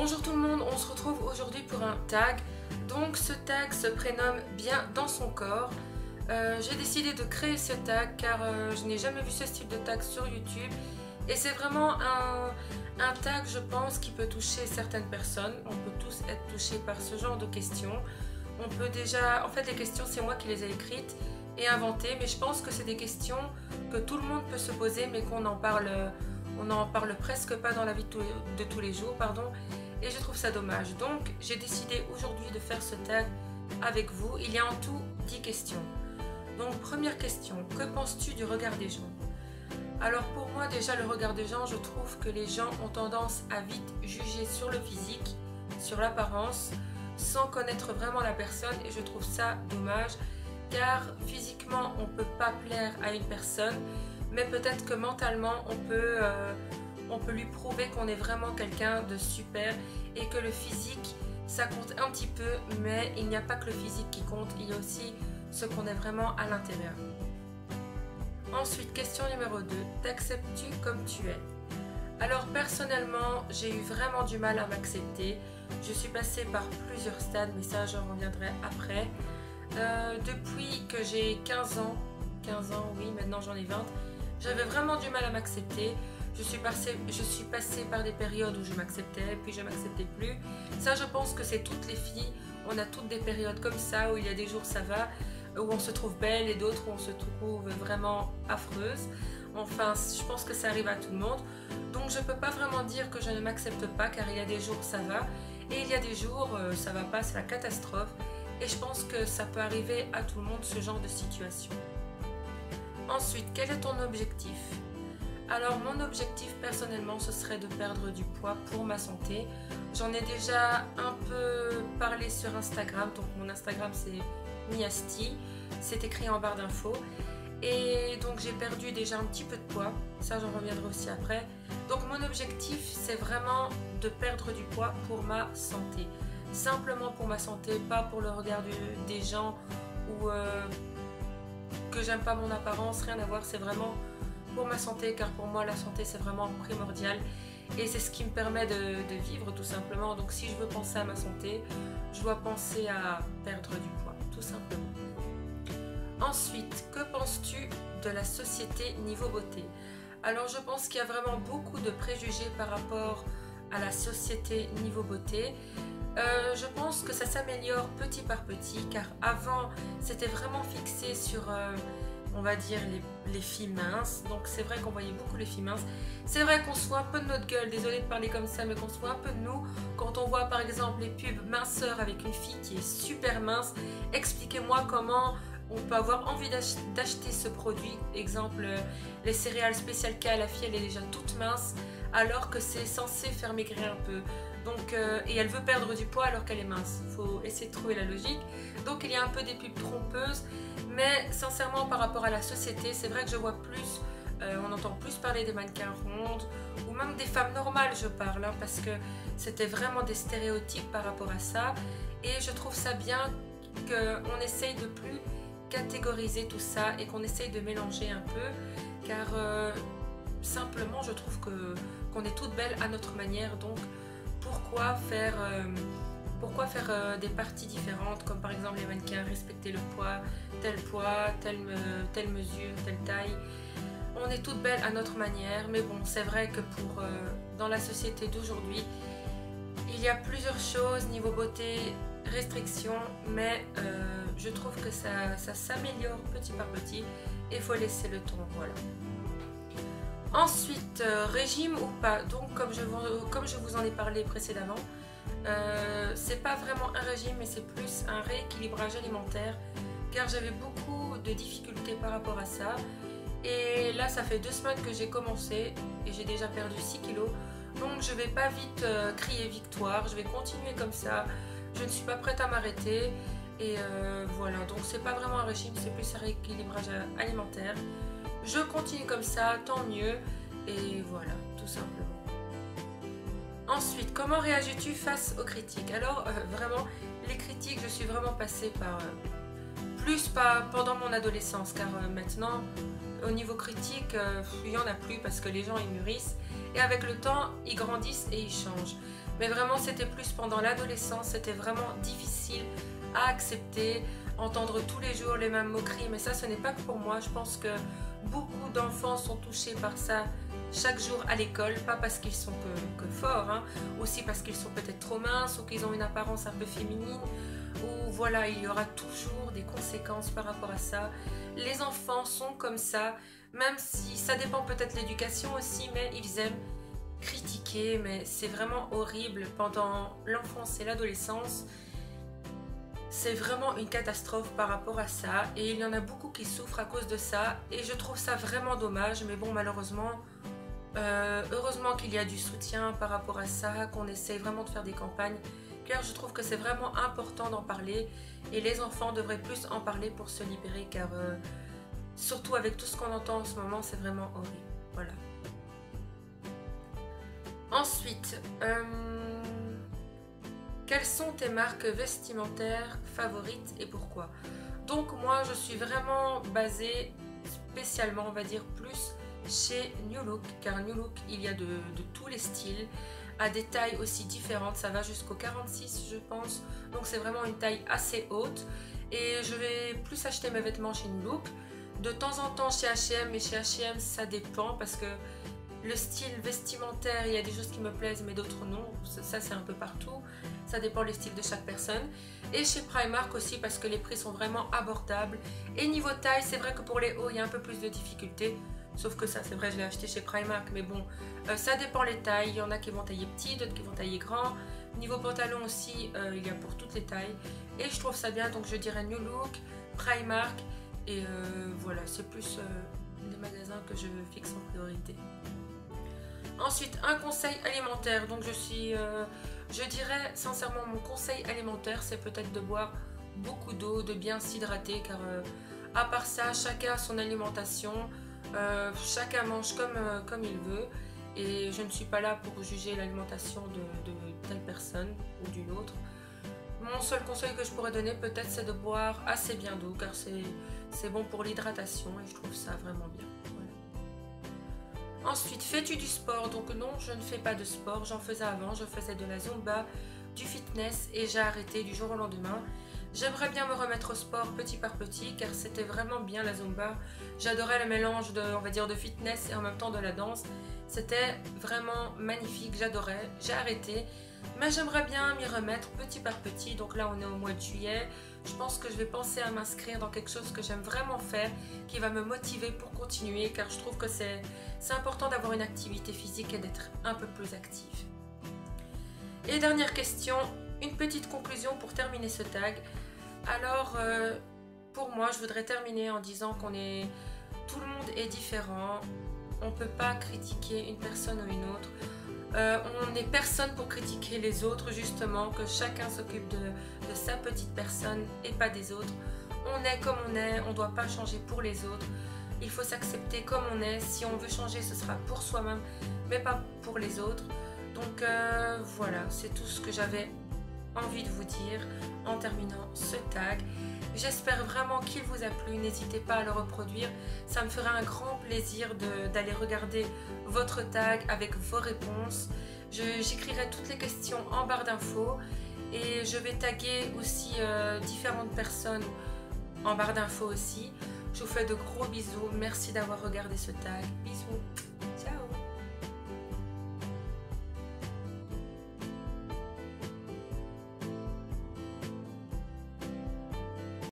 Bonjour tout le monde, on se retrouve aujourd'hui pour un tag. Donc ce tag se prénomme Bien dans son corps. J'ai décidé de créer ce tag car je n'ai jamais vu ce style de tag sur YouTube. Et c'est vraiment un tag, je pense, qui peut toucher certaines personnes. On peut tous être touchés par ce genre de questions. On peut déjà... En fait, les questions, c'est moi qui les ai écrites et inventées. Mais je pense que c'est des questions que tout le monde peut se poser, mais qu'on en parle... On n'en parle presque pas dans la vie de tous les jours, pardon. Et je trouve ça dommage. Donc, j'ai décidé aujourd'hui de faire ce tag avec vous. Il y a en tout 10 questions. Donc, première question. Que penses-tu du regard des gens? Alors, pour moi, déjà, le regard des gens, je trouve que les gens ont tendance à vite juger sur le physique, sur l'apparence, sans connaître vraiment la personne. Et je trouve ça dommage, car physiquement, on ne peut pas plaire à une personne, mais peut-être que mentalement, on peut lui prouver qu'on est vraiment quelqu'un de super et que le physique, ça compte un petit peu, mais il n'y a pas que le physique qui compte, il y a aussi ce qu'on est vraiment à l'intérieur. Ensuite, question numéro 2. T'acceptes-tu comme tu es? Alors personnellement, j'ai eu vraiment du mal à m'accepter. Je suis passée par plusieurs stades, mais ça j'en reviendrai après. Depuis que j'ai 15 ans, oui, maintenant j'en ai 20, j'avais vraiment du mal à m'accepter. Je suis passée par des périodes où je m'acceptais, puis je ne m'acceptais plus. Ça, je pense que c'est toutes les filles. On a toutes des périodes comme ça, où il y a des jours ça va, où on se trouve belle et d'autres où on se trouve vraiment affreuse. Enfin, je pense que ça arrive à tout le monde. Donc, je ne peux pas vraiment dire que je ne m'accepte pas, car il y a des jours ça va, et il y a des jours ça va pas, c'est la catastrophe. Et je pense que ça peut arriver à tout le monde, ce genre de situation. Ensuite, quel est ton objectif? Alors mon objectif personnellement ce serait de perdre du poids pour ma santé. J'en ai déjà un peu parlé sur Instagram, donc mon Instagram c'est Miasti, c'est écrit en barre d'infos. Et donc j'ai perdu déjà un petit peu de poids, ça j'en reviendrai aussi après. Donc mon objectif c'est vraiment de perdre du poids pour ma santé. Simplement pour ma santé, pas pour le regard des gens ou que j'aime pas mon apparence, rien à voir, c'est vraiment pour ma santé, car pour moi la santé c'est vraiment primordial et c'est ce qui me permet de vivre tout simplement. Donc si je veux penser à ma santé, je dois penser à perdre du poids, tout simplement. Ensuite, que penses-tu de la société niveau beauté? Alors je pense qu'il y a vraiment beaucoup de préjugés par rapport à la société niveau beauté. Je pense que ça s'améliore petit par petit, car avant c'était vraiment fixé sur on va dire les filles minces. Donc c'est vrai qu'on voyait beaucoup les filles minces. C'est vrai qu'on se voit un peu de notre gueule, désolée de parler comme ça, mais qu'on se voit un peu de nous quand on voit par exemple les pubs minceurs avec une fille qui est super mince. Expliquez-moi comment on peut avoir envie d'acheter ce produit. Exemple, les céréales spéciales K, la fille elle est déjà toute mince alors que c'est censé faire maigrir un peu. Donc, et elle veut perdre du poids alors qu'elle est mince. Il faut essayer de trouver la logique. Donc il y a un peu des pubs trompeuses. Mais sincèrement par rapport à la société, c'est vrai que je vois plus, on entend plus parler des mannequins rondes ou même des femmes normales je parle, hein, parce que c'était vraiment des stéréotypes par rapport à ça. Et je trouve ça bien qu'on essaye de plus catégoriser tout ça et qu'on essaye de mélanger un peu, car simplement je trouve qu'on est toutes belles à notre manière. Donc pourquoi faire des parties différentes, comme par exemple les mannequins, respecter le poids, telle mesure, telle taille. On est toutes belles à notre manière, mais bon, c'est vrai que dans la société d'aujourd'hui, il y a plusieurs choses niveau beauté, restrictions, mais je trouve que ça s'améliore petit par petit et il faut laisser le temps, voilà. Ensuite, régime ou pas. Donc comme je vous en ai parlé précédemment, c'est pas vraiment un régime, mais c'est plus un rééquilibrage alimentaire, car j'avais beaucoup de difficultés par rapport à ça. Et là ça fait 2 semaines que j'ai commencé et j'ai déjà perdu 6 kilos. Donc je vais pas vite crier victoire, je vais continuer comme ça. Je ne suis pas prête à m'arrêter. Et voilà, donc c'est pas vraiment un régime, c'est plus un rééquilibrage alimentaire. Je continue comme ça, tant mieux. Et voilà, tout simplement. Ensuite, comment réagis-tu face aux critiques? Alors, vraiment, les critiques, je suis vraiment passée par... plus pas pendant mon adolescence, car maintenant, au niveau critique, il n'y en a plus parce que les gens, ils mûrissent. Et avec le temps, ils grandissent et ils changent. mais vraiment c'était plus pendant l'adolescence, c'était vraiment difficile à accepter, entendre tous les jours les mêmes moqueries, mais ça ce n'est pas que pour moi, je pense que beaucoup d'enfants sont touchés par ça chaque jour à l'école, pas parce qu'ils sont que forts, hein, aussi parce qu'ils sont peut-être trop minces ou qu'ils ont une apparence un peu féminine, ou voilà, il y aura toujours des conséquences par rapport à ça. Les enfants sont comme ça, même si ça dépend peut-être de l'éducation aussi, mais ils aiment critiquer, mais c'est vraiment horrible pendant l'enfance et l'adolescence. C'est vraiment une catastrophe par rapport à ça et il y en a beaucoup qui souffrent à cause de ça et je trouve ça vraiment dommage, mais bon, malheureusement, heureusement qu'il y a du soutien par rapport à ça, qu'on essaye vraiment de faire des campagnes, car je trouve que c'est vraiment important d'en parler et les enfants devraient plus en parler pour se libérer, car surtout avec tout ce qu'on entend en ce moment, c'est vraiment horrible. Voilà. Ensuite, quelles sont tes marques vestimentaires favorites et pourquoi? Donc moi, je suis vraiment basée spécialement, on va dire, plus chez New Look, car New Look, il y a de tous les styles, à des tailles aussi différentes, ça va jusqu'au 46 je pense, donc c'est vraiment une taille assez haute et je vais plus acheter mes vêtements chez New Look, de temps en temps chez H&M, mais chez H&M ça dépend parce que le style vestimentaire, il y a des choses qui me plaisent mais d'autres non, ça c'est un peu partout, ça dépend des styles de chaque personne. Et chez Primark aussi parce que les prix sont vraiment abordables. Et niveau taille, c'est vrai que pour les hauts, il y a un peu plus de difficultés. Sauf que ça, c'est vrai, je l'ai acheté chez Primark, mais bon, ça dépend les tailles. Il y en a qui vont tailler petit, d'autres qui vont tailler grand. Niveau pantalon aussi, il y a pour toutes les tailles. Et je trouve ça bien, donc je dirais New Look, Primark. Et voilà, c'est plus les magasins que je fixe en priorité. Ensuite, un conseil alimentaire. Donc je dirais sincèrement, mon conseil alimentaire, c'est peut-être de boire beaucoup d'eau, de bien s'hydrater, car à part ça, chacun a son alimentation, chacun mange comme il veut, et je ne suis pas là pour juger l'alimentation de telle personne ou d'une autre. Mon seul conseil que je pourrais donner peut-être, c'est de boire assez bien d'eau, car c'est bon pour l'hydratation, et je trouve ça vraiment bien. Ensuite, fais-tu du sport? Donc non, je ne fais pas de sport. J'en faisais avant, je faisais de la Zumba, du fitness et j'ai arrêté du jour au lendemain. J'aimerais bien me remettre au sport petit par petit car c'était vraiment bien la Zumba. J'adorais le mélange on va dire, de fitness et en même temps de la danse. C'était vraiment magnifique, j'adorais. J'ai arrêté, mais j'aimerais bien m'y remettre petit par petit. Donc là, on est au mois de juillet. Je pense que je vais penser à m'inscrire dans quelque chose que j'aime vraiment faire, qui va me motiver pour continuer, car je trouve que c'est important d'avoir une activité physique et d'être un peu plus active. Et dernière question, une petite conclusion pour terminer ce tag. Alors, pour moi, je voudrais terminer en disant tout le monde est différent, on ne peut pas critiquer une personne ou une autre. On n'est personne pour critiquer les autres, justement, que chacun s'occupe de sa petite personne et pas des autres. On est comme on est, on ne doit pas changer pour les autres. Il faut s'accepter comme on est. Si on veut changer, ce sera pour soi-même, mais pas pour les autres. Donc voilà, c'est tout ce que j'avais envie de vous dire en terminant ce tag. J'espère vraiment qu'il vous a plu, n'hésitez pas à le reproduire, ça me fera un grand plaisir d'aller regarder votre tag avec vos réponses. J'écrirai toutes les questions en barre d'infos et je vais taguer aussi différentes personnes en barre d'infos aussi. Je vous fais de gros bisous, merci d'avoir regardé ce tag, bisous.